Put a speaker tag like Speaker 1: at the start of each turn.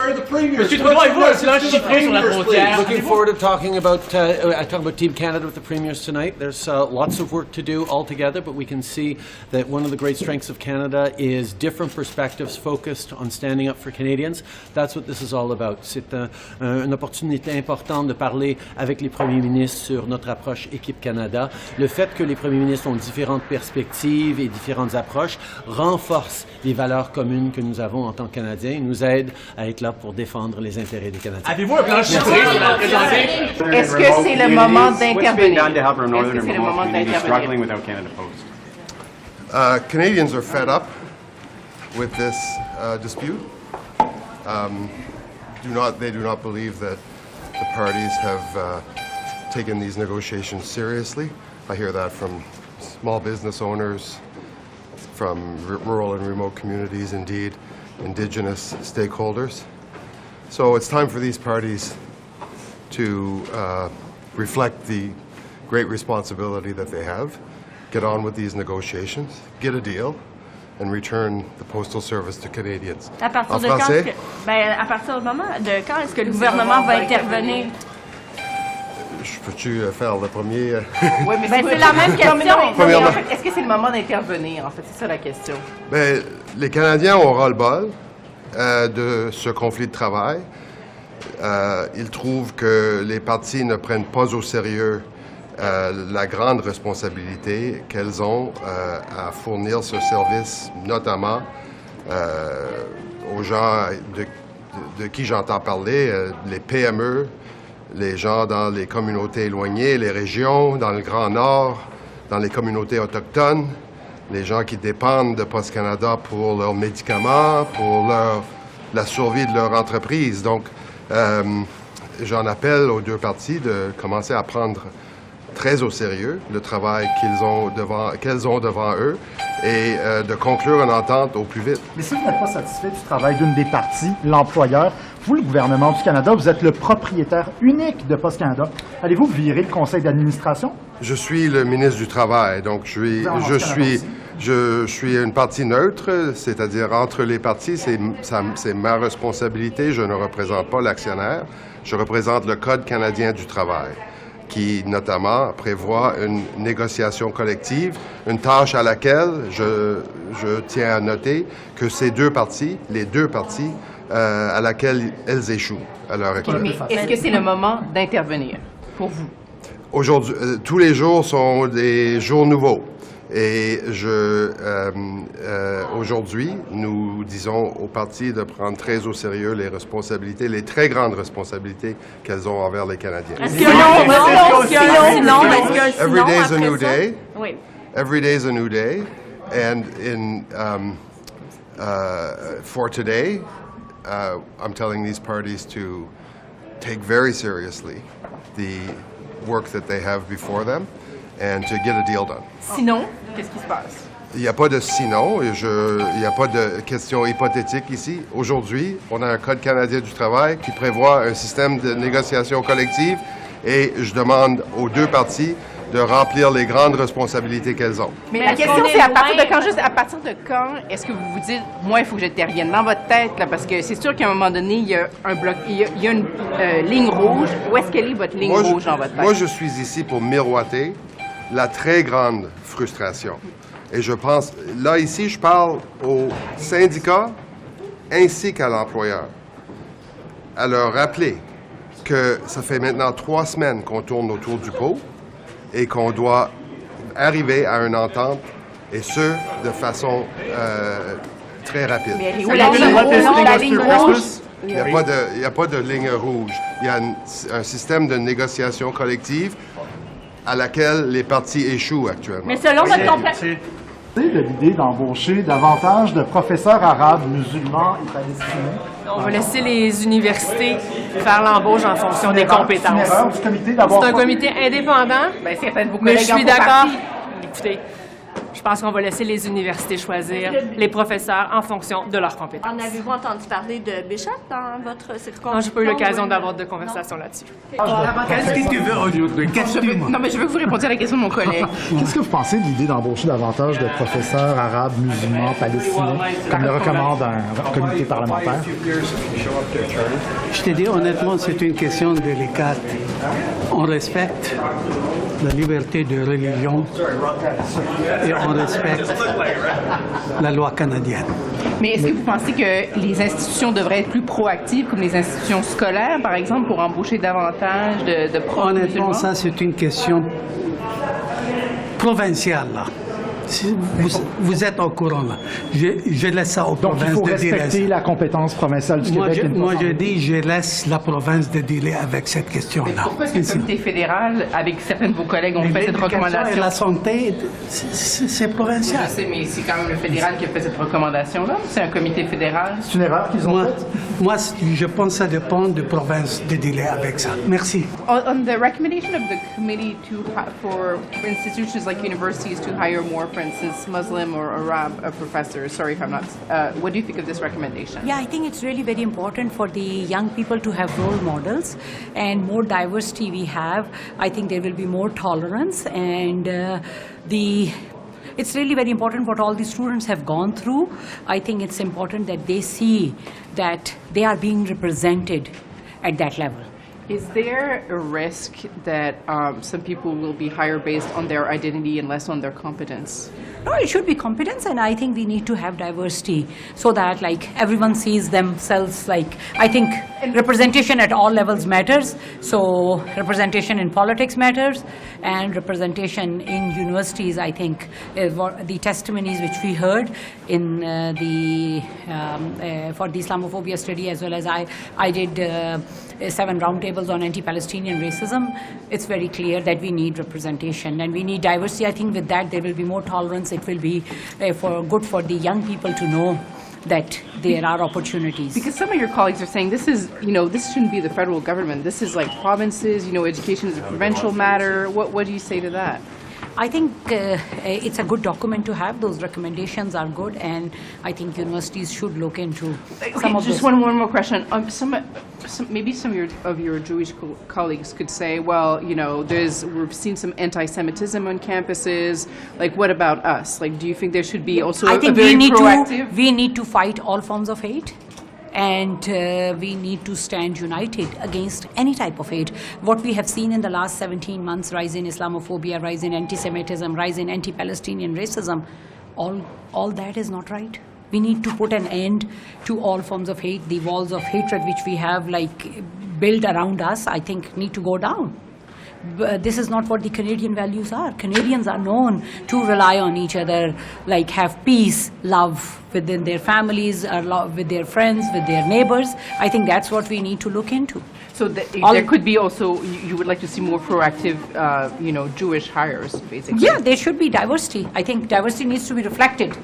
Speaker 1: are the premiers?
Speaker 2: Monsieur Trudeau, avez-vous un plan chiffré sur la frontière?
Speaker 3: Looking forward to talking about Team Canada with the premiers tonight. There's lots of work to do all together, but we can see that one of the great strengths of Canada is different perspectives focused on standing up for Canadians. That's what this is all about. C'est une opportunité importante de parler avec les premiers ministres sur notre approche Équipe Canada. Le fait que les premiers ministres ont différentes perspectives et différentes approches renforce les valeurs communes que nous avons en tant que Canadiens et nous aide à être là pour défendre les intérêts des Canadiens.
Speaker 2: Avez-vous un plan chiffré sur la présenter?
Speaker 4: Est-ce que c'est le moment d'intervenir?
Speaker 5: What's being done to help our northern and remote communities struggling without Canada Post?
Speaker 6: Canadians are fed up with this dispute. They do not believe that the parties have taken these negotiations seriously. I hear that from small business owners, from rural and remote communities, indeed, Indigenous stakeholders. So it's time for these parties to reflect the great responsibility that they have, get on with these negotiations, get a deal, and return the Postal Service to Canadians.
Speaker 7: À partir
Speaker 6: En
Speaker 7: de
Speaker 6: français,
Speaker 7: quand à partir du moment de quand est-ce que le gouvernement va intervenir?
Speaker 6: peux-tu faire le premier?
Speaker 4: Oui, mais
Speaker 7: c'est la même question.
Speaker 4: Mais en fait, est-ce que c'est le moment d'intervenir? En fait, c'est ça la question.
Speaker 6: Bien, les Canadiens ont ras-le-bol de ce conflit de travail. Ils trouvent que les partis ne prennent pas au sérieux la grande responsabilité qu'elles ont à fournir ce service, notamment aux gens de qui j'entends parler, les PME, les gens dans les communautés éloignées, les régions, dans le Grand Nord, dans les communautés autochtones, les gens qui dépendent de Post Canada pour leurs médicaments, pour la survie de leur entreprise. Donc, j'en appelle aux deux partis de commencer à prendre très au sérieux le travail qu'elles ont devant eux et de conclure une entente au plus vite.
Speaker 8: Mais si vous n'êtes pas satisfait du travail d'une des parties, l'employeur, vous, le gouvernement du Canada, vous êtes le propriétaire unique de Post Canada. Allez-vous virer le conseil d'administration?
Speaker 6: Je suis le ministre du Travail, donc je suis une partie neutre, c'est-à-dire entre les partis, c'est ma responsabilité. Je ne représente pas l'actionnaire, je représente le Code canadien du travail, qui notamment prévoit une négociation collective, une tâche à laquelle je tiens à noter que ces deux parties, les deux parties, à laquelle elles échouent à l'heure actuelle.
Speaker 4: Mais est-ce que c'est le moment d'intervenir pour vous?
Speaker 6: Aujourd'hui, tous les jours sont des jours nouveaux. Et aujourd'hui, nous disons aux partis de prendre très au sérieux les responsabilités, les très grandes responsabilités qu'elles ont envers les Canadiens.
Speaker 7: Est-ce qu'il y a un non?
Speaker 6: Every day is a new day.
Speaker 7: Oui.
Speaker 6: Every day is a new day. And for today, I'm telling these parties to take very seriously the work that they have before them and to get a deal done.
Speaker 4: Sinon, qu'est-ce qui se passe?
Speaker 6: Il n'y a pas de sinon, il n'y a pas de question hypothétique ici. Aujourd'hui, on a un Code canadien du travail qui prévoit un système de négociation collective et je demande aux deux parties de remplir les grandes responsabilités qu'elles ont.
Speaker 4: Mais la question, c'est à partir de quand, juste à partir de quand est-ce que vous vous dites, moi, il faut que j'intervienne dans votre tête, là, parce que c'est sûr qu'à un moment donné, il y a un bloc, il y a une ligne rouge. Où est-ce qu'elle est, votre ligne rouge dans votre tête?
Speaker 6: Moi, je suis ici pour miroiter la très grande frustration. Et je pense, là, ici, je parle aux syndicats ainsi qu'à l'employeur, à leur rappeler que ça fait maintenant 3 semaines qu'on tourne autour du pot et qu'on doit arriver à une entente, et ce, de façon très rapide.
Speaker 4: Mais elle est où la ligne rouge?
Speaker 6: Il n'y a pas de ligne rouge. Il y a un système de négociation collective à laquelle les partis échouent actuellement.
Speaker 7: Mais selon votre complexe...
Speaker 8: de l'idée d'embaucher davantage de professeurs arabes, musulmans et palestiniens.
Speaker 9: On va laisser les universités faire l'embauche en fonction des compétences. C'est un comité indépendant,
Speaker 4: Bien, certains de vos
Speaker 9: mais
Speaker 4: collègues
Speaker 9: je suis d'accord. Écoutez, je pense qu'on va laisser les universités choisir les professeurs en fonction de leurs compétences.
Speaker 7: En avez-vous entendu parler de Bishop dans votre circonscription?
Speaker 9: Non, j'ai pas eu l'occasion d'avoir de conversation là-dessus.
Speaker 1: Qu'est-ce que tu veux aujourd'hui? Qu'est-ce
Speaker 4: Non, mais je veux que vous répondiez à la question de mon collègue.
Speaker 8: Qu'est-ce que vous pensez de l'idée d'embaucher davantage de professeurs arabes, musulmans, palestiniens, comme le recommande un comité parlementaire?
Speaker 1: Je te dis honnêtement, c'est une question délicate. On respecte la liberté de religion et on respecte la loi canadienne.
Speaker 4: Mais est-ce que vous pensez que les institutions devraient être plus proactives, comme les institutions scolaires, par exemple, pour embaucher davantage de profs
Speaker 1: Honnêtement,
Speaker 4: musulmans?
Speaker 1: ça c'est une question provinciale, là. Si vous êtes au courant, là. Je laisse ça aux
Speaker 8: Donc, il
Speaker 1: provinces
Speaker 8: faut
Speaker 1: de dealer.
Speaker 8: respecter la compétence provinciale du Québec.
Speaker 1: Moi, je dis, je laisse la province de dealer avec cette question-là.
Speaker 4: Pourquoi est-ce que le comité fédéral, avec certains de vos collègues, ont fait cette recommandation?
Speaker 1: Et la santé, c'est provincial.
Speaker 4: Je sais, mais c'est quand même le fédéral qui a fait cette recommandation-là. C'est un comité fédéral.
Speaker 8: C'est une erreur qu'ils ont faite?
Speaker 1: Moi, je pense que ça dépend de province de dealer avec ça. Merci.
Speaker 4: On the recommendation of the committee for institutions like universities to hire more, for instance, Muslim or Arab professors, sorry if I'm not, what do you think of this recommendation?
Speaker 10: Yeah, I think it's really very important for the young people to have role models, and more diversity we have, I think there will be more tolerance, and it's really very important what all the students have gone through. I think it's important that they see that they are being represented at that level.
Speaker 4: Is there a risk that some people will be hired based on their identity and less on their competence?
Speaker 10: No, it should be competence, and I think we need to have diversity so that like everyone sees themselves like, I think representation at all levels matters. So representation in politics matters, and representation in universities, I think, the testimonies which we heard in for the Islamophobia study, as well as I did 7 roundtables on anti-Palestinian racism. It's very clear that we need representation and we need diversity. I think with that there will be more tolerance. It will be good for the young people to know that there are opportunities.
Speaker 4: Because some of your colleagues are saying this is, this shouldn't be the federal government. This is like provinces, education is a provincial matter. What do you say to that?
Speaker 10: I think it's a good document to have. Those recommendations are good, and I think universities should look into some of
Speaker 4: just
Speaker 10: those.
Speaker 4: one more question. Maybe some of your Jewish colleagues could say, well, we've seen some anti-Semitism on campuses. Like, what about us? Like, do you think there should be also
Speaker 10: I think
Speaker 4: a very proactive?
Speaker 10: we need to fight all forms of hate. And we need to stand united against any type of hate. What we have seen in the last 17 months, rise in Islamophobia, rise in anti-Semitism, rise in anti-Palestinian racism, all that is not right. We need to put an end to all forms of hate. The walls of hatred which we have built around us, I think, need to go down. This is not what the Canadian values are. Canadians are known to rely on each other, have peace, love within their families, with their friends, with their neighbors. I think that's what we need to look into.
Speaker 4: So there could be also, you would like to see more proactive, Jewish hires, basically.
Speaker 10: Yeah, there should be diversity. I think diversity needs to be reflected